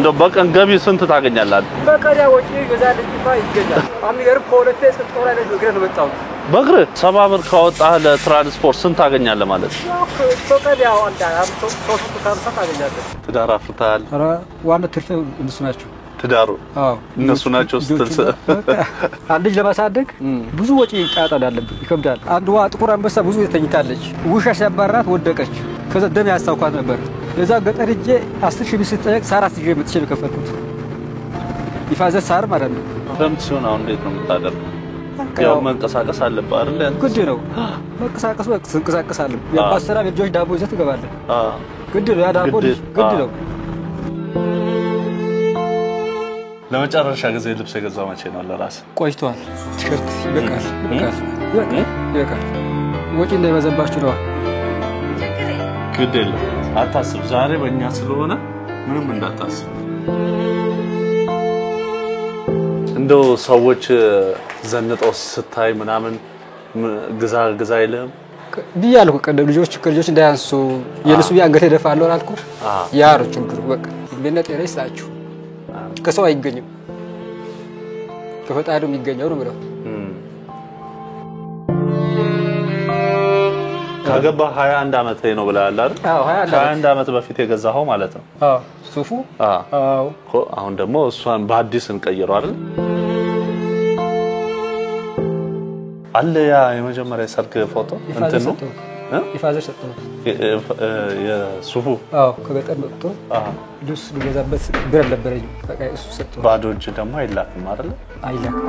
እንደው በቀን ገቢ ስንት ታገኛለህ? በቀን ወጪ ይገዛል ይገዛል አሚገር ኮለቴ ስጦራ ላይ እግረ ነው መጣው በእግር 70 ብር ካወጣህ ለትራንስፖርት ስንት ታገኛለህ ማለት ነው? በቀን ያው አንዳ 300 ታገኛለህ። ትዳር አፍርተሃል? ኧረ ዋና ትርፍ እነሱ ናቸው። ትዳሩ እነሱ ናቸው ስትልስ አንድ ልጅ ለማሳደግ ብዙ ወጪ ጫጣ አለብህ ይከብዳል። አንዷ ጥቁር አንበሳ ብዙ ተኝታለች። ውሻ ሲያባራት ወደቀች። ከዛ ደም ያስታውቃት ነበር። ለዛ ገጠር እጄ 10 ሺህ ብስጠየቅ ሳራት ይዤ መጥቼ ከፈትኩት ይፋዘ ሳር ማለት ነው። ደም ሲሆን አሁን እንዴት ነው የምታደርገው? ያው መንቀሳቀስ አለብህ አይደል? ግድ ነው መንቀሳቀስ እንቀሳቀሳለሁ። ያባሰራ ልጆች ዳቦ ይዘህ ትገባለህ። ግድ ነው ያ ዳቦ ግድ ነው። ለመጨረሻ ጊዜ ልብስ የገዛው መቼ ነው ለራስ? ቆይቷል። ቲሸርት ይበቃል። ወጪ እንዳይበዛባችሁ ነው። ግድ የለም አታስብ። ዛሬ በእኛ ስለሆነ ምንም እንዳታስብ። እንደው ሰዎች ዘንጠው ስታይ ምናምን ግዛ ይልም ቢያልኩ ቀደም ልጆች እንዳያንሱ የነሱ ቢያንገተ ደፋለው አልኩ። ያሩ ችግሩ በቃ በእናት ያለሳችሁ ከሰው አይገኝም ከፈጣሪው የሚገኘው ነው ማለት ካገባ 21 አመት ነው ብለሃል አይደል? አዎ 21 አመት በፊት የገዛኸው ማለት ነው። ሱፉ አሁን ደግሞ እሷን በአዲስ እንቀይረው አይደል? አለ ያ የመጀመሪያ ሰርግ ፎቶ እንትን ነው ይፋዘር ሰጠው የሱፉ ከገጠር መጥቶ ልብስ ሊገዛበት ብር ነበረኝ። በቃ እሱ ሰጠው። ባዶ እጅ ደግሞ አይላክም አይደል? አይላክም።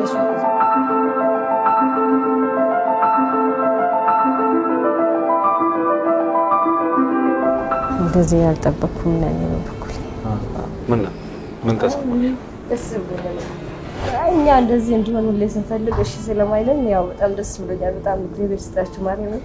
እንደዚህ ያልጠበቅኩም ነኝ በኩል ምን ተሰማ? ደስ ብሎኛል። እኛ እንደዚህ እንዲሆን ሁሌ ስንፈልግ እሺ ስለማይለን ያው በጣም ደስ ብሎኛል። በጣም እግዚአብሔር ይስጣችሁ ማለት ነው።